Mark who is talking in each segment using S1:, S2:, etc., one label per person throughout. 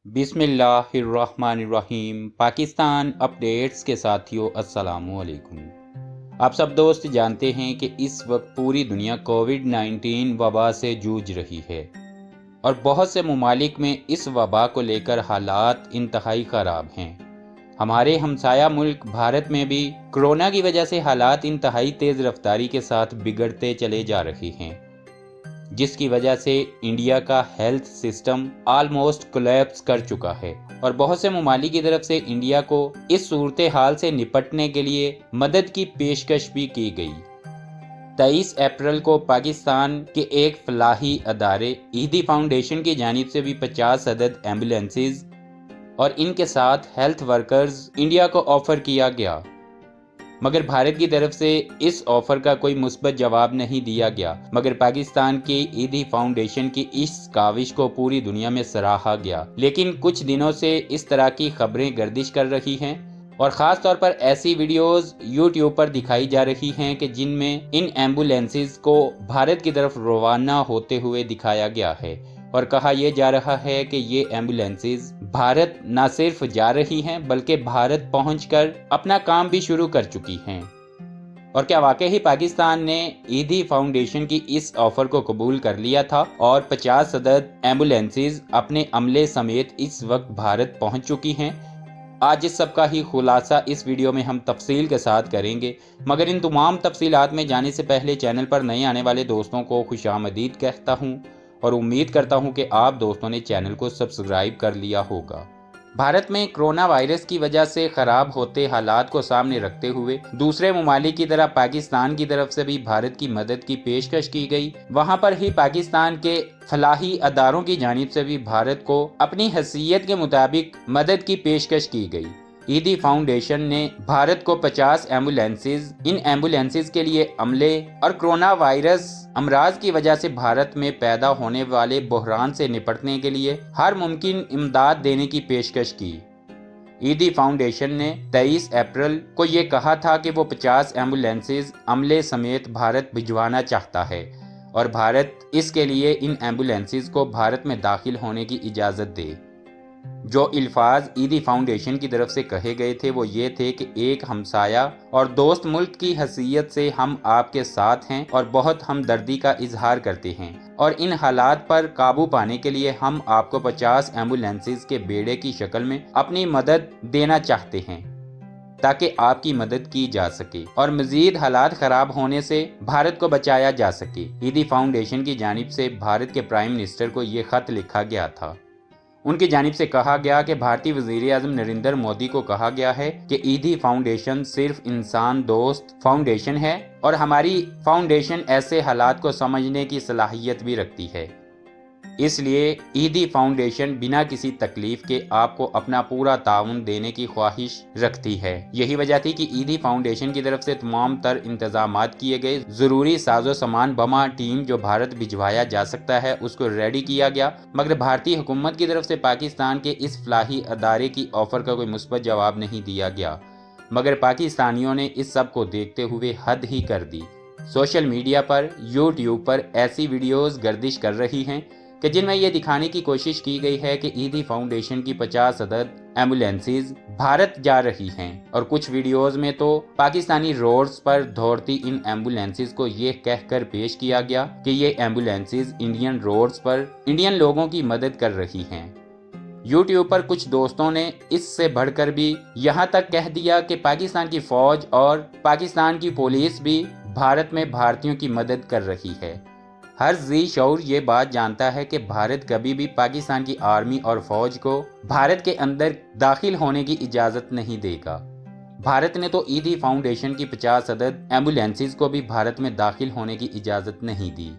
S1: बिस्मिल्लाहिर्रहमानिर्रहीम। पाकिस्तान अपडेट्स के साथियों अस्सलामुअलैकुम। आप सब दोस्त जानते हैं कि इस वक्त पूरी दुनिया कोविड-19 वबा से जूझ रही है और बहुत से ममालिक में इस वबा को लेकर हालात इंतहाई ख़राब हैं। हमारे हमसाया मुल्क भारत में भी कोरोना की वजह से हालात इंतहाई तेज़ रफ्तारी के साथ बिगड़ते चले जा रहे हैं, जिसकी वजह से इंडिया का हेल्थ सिस्टम ऑलमोस्ट कोलैप्स कर चुका है और बहुत से ममालिक की तरफ से इंडिया को इस सूरत हाल से निपटने के लिए मदद की पेशकश भी की गई। 23 अप्रैल को पाकिस्तान के एक फलाही अदारे ईदी फाउंडेशन की जानिब से भी 50 अदद एम्बुलेंसेज और इनके साथ हेल्थ वर्कर्स इंडिया को ऑफ़र किया गया, मगर भारत की तरफ से इस ऑफ़र का कोई मुस्बत जवाब नहीं दिया गया। मगर पाकिस्तान की ईदी फाउंडेशन की इस काविश को पूरी दुनिया में सराहा गया। लेकिन कुछ दिनों से इस तरह की खबरें गर्दिश कर रही हैं और ख़ास तौर पर ऐसी वीडियोस यूट्यूब पर दिखाई जा रही हैं कि जिनमें इन एम्बुलेंसेस को भारत की तरफ रवाना होते हुए दिखाया गया है और कहा यह जा रहा है कि ये एम्बुलेंसेस भारत न सिर्फ जा रही हैं बल्कि भारत पहुंचकर अपना काम भी शुरू कर चुकी हैं। और क्या वाकई ही पाकिस्तान ने ईदी फाउंडेशन की इस ऑफर को कबूल कर लिया था और 50 अदद एम्बुलेंसेस अपने अमले समेत इस वक्त भारत पहुंच चुकी हैं? आज इस सब का ही खुलासा इस वीडियो में हम तफसील के साथ करेंगे, मगर इन तमाम तफसीलात में जाने से पहले चैनल पर नए आने वाले दोस्तों को खुशामदीद कहता हूं और उम्मीद करता हूं कि आप दोस्तों ने चैनल को सब्सक्राइब कर लिया होगा। भारत में कोरोना वायरस की वजह से ख़राब होते हालात को सामने रखते हुए दूसरे ममालिक की तरह पाकिस्तान की तरफ से भी भारत की मदद की पेशकश की गई। वहां पर ही पाकिस्तान के फलाही अदारों की जानिब से भी भारत को अपनी हैसियत के मुताबिक मदद की पेशकश की गई। ईदी फाउंडेशन ने भारत को 50 एम्बुलेंसेज, इन एम्बुलेंसेज के लिए अमले और कोरोना वायरस अमराज की वजह से भारत में पैदा होने वाले बहरान से निपटने के लिए हर मुमकिन इमदाद देने की पेशकश की। ईदी फाउंडेशन ने 23 अप्रैल को ये कहा था कि वो 50 एम्बुलेंसेज अमले समेत भारत भिजवाना चाहता है और भारत इसके लिए इन एम्बुलेंसेज को भारत में दाखिल होने की इजाज़त दे। जो अल्फाज ईदी फाउंडेशन की तरफ से कहे गए थे वो ये थे कि एक हमसाया और दोस्त मुल्क की हैसियत से हम आपके साथ हैं और बहुत हमदर्दी का इजहार करते हैं और इन हालात पर काबू पाने के लिए हम आपको 50 एम्बुलेंसेज के बेड़े की शक्ल में अपनी मदद देना चाहते हैं ताकि आपकी मदद की जा सके और मजीद हालात ख़राब होने से भारत को बचाया जा सके। ईदी फाउंडेशन की जानिब से भारत के प्राइम मिनिस्टर को ये ख़त लिखा गया था। उनकी जानिब से कहा गया कि भारतीय वज़ीर आज़म नरेंद्र मोदी को कहा गया है कि ईदी फाउंडेशन सिर्फ इंसान दोस्त फाउंडेशन है और हमारी फाउंडेशन ऐसे हालात को समझने की सलाहियत भी रखती है, इसलिए ईदी फाउंडेशन बिना किसी तकलीफ के आपको अपना पूरा ताउन देने की ख्वाहिश रखती है। यही वजह थी कि ईदी फाउंडेशन की तरफ से तमाम तर इंतजामात किए गए। ज़रूरी साजो सामान बमा टीम जो भारत भिजवाया जा सकता है उसको रेडी किया गया, मगर भारतीय हुकूमत की तरफ से पाकिस्तान के इस फलाही अदारे की ऑफ़र का कोई मुस्बत जवाब नहीं दिया गया। मगर पाकिस्तानियों ने इस सब को देखते हुए हद ही कर दी। सोशल मीडिया पर, यूट्यूब पर ऐसी वीडियोज़ गर्दिश कर रही हैं कि जिनमें यह दिखाने की कोशिश की गई है कि ईदी फाउंडेशन की 50 अदद एम्बुलेंसेज भारत जा रही हैं और कुछ वीडियोस में तो पाकिस्तानी रोड्स पर दौड़ती इन एम्बुलेंसेज को ये कहकर पेश किया गया कि ये एम्बुलेंसेज इंडियन रोड्स पर इंडियन लोगों की मदद कर रही हैं। यूट्यूब पर कुछ दोस्तों ने इससे बढ़कर भी यहाँ तक कह दिया कि पाकिस्तान की फौज और पाकिस्तान की पुलिस भी भारत में भारतीयों की मदद कर रही है। हर जी शऊर ये बात जानता है कि भारत कभी भी पाकिस्तान की आर्मी और फौज को भारत के अंदर दाखिल होने की इजाज़त नहीं देगा। भारत ने तो ईदी फाउंडेशन की 50 अदद एम्बुलेंसेज को भी भारत में दाखिल होने की इजाज़त नहीं दी।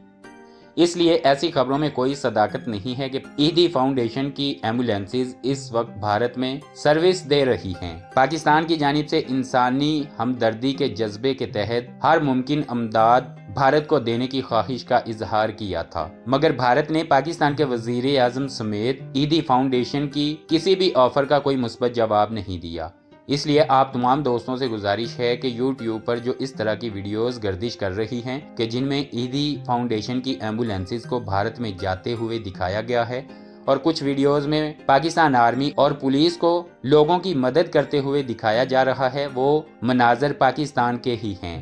S1: इसलिए ऐसी खबरों में कोई सदाकत नहीं है कि ईदी फाउंडेशन की एम्बुलेंसेज इस वक्त भारत में सर्विस दे रही हैं। पाकिस्तान की जानिब से इंसानी हमदर्दी के जज्बे के तहत हर मुमकिन अमदाद भारत को देने की ख्वाहिश का इजहार किया था, मगर भारत ने पाकिस्तान के वज़ीर आज़म समेत ईदी फाउंडेशन की किसी भी ऑफ़र का कोई मुस्बत जवाब नहीं दिया। इसलिए आप तमाम दोस्तों से गुजारिश है कि यूट्यूब पर जो इस तरह की वीडियोस गर्दिश कर रही हैं कि जिनमें ईदी फाउंडेशन की एम्बुलेंसेज को भारत में जाते हुए दिखाया गया है, اور کچھ ویڈیوز میں پاکستان آرمی اور پولیس کو لوگوں کی مدد کرتے ہوئے دکھایا جا رہا ہے وہ مناظر پاکستان کے ہی ہیں۔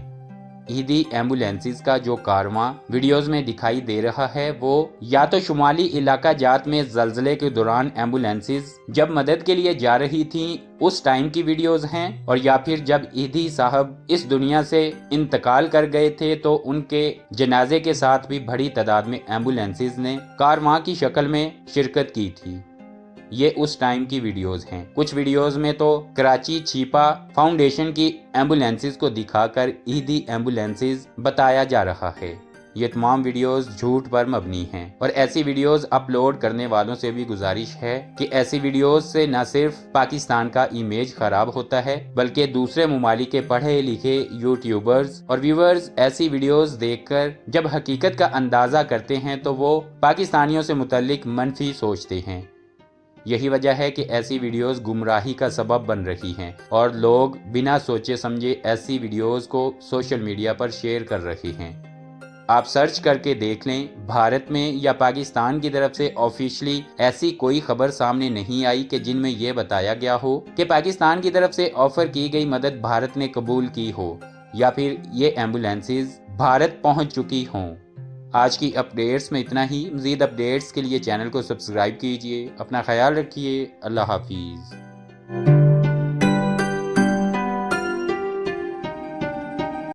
S1: عیدی ایمبولینسز کا جو کارواں ویڈیوز میں دکھائی دے رہا ہے وہ یا تو شمالی علاقہ جات میں زلزلے کے دوران ایمبولینسز جب مدد کے لیے جا رہی تھیں اس ٹائم کی ویڈیوز ہیں، اور یا پھر جب عیدی صاحب اس دنیا سے انتقال کر گئے تھے تو ان کے جنازے کے ساتھ بھی بڑی تعداد میں ایمبولینسز نے کارواں کی شکل میں شرکت کی تھی۔ یہ اس ٹائم کی ویڈیوز ہیں۔ کچھ ویڈیوز میں تو کراچی چھیپا فاؤنڈیشن کی ایمبولینسز کو دکھا کر عیدی ایمبولینسز بتایا جا رہا ہے۔ یہ تمام ویڈیوز جھوٹ پر مبنی ہیں، اور ایسی ویڈیوز اپلوڈ کرنے والوں سے بھی گزارش ہے کہ ایسی ویڈیوز سے نہ صرف پاکستان کا امیج خراب ہوتا ہے بلکہ دوسرے ممالک کے پڑھے لکھے یوٹیوبرز اور ویورز ایسی ویڈیوز دیکھ کر جب حقیقت کا اندازہ کرتے ہیں تو وہ پاکستانیوں سے متعلق منفی سوچتے ہیں۔ یہی وجہ ہے کہ ایسی ویڈیوز گمراہی کا سبب بن رہی ہیں اور لوگ بنا سوچے سمجھے ایسی ویڈیوز کو سوشل میڈیا پر شیئر کر رہے ہیں۔ آپ سرچ کر کے دیکھ لیں، بھارت میں یا پاکستان کی طرف سے آفیشلی ایسی کوئی خبر سامنے نہیں آئی کہ جن میں یہ بتایا گیا ہو کہ پاکستان کی طرف سے آفر کی گئی مدد بھارت نے قبول کی ہو یا پھر یہ ایمبولینسز بھارت پہنچ چکی ہوں۔ آج کی اپڈیٹس میں اتنا ہی۔ مزید اپڈیٹس کے لیے چینل کو سبسکرائب کیجیے۔ اپنا خیال رکھیے۔ اللہ حافظ۔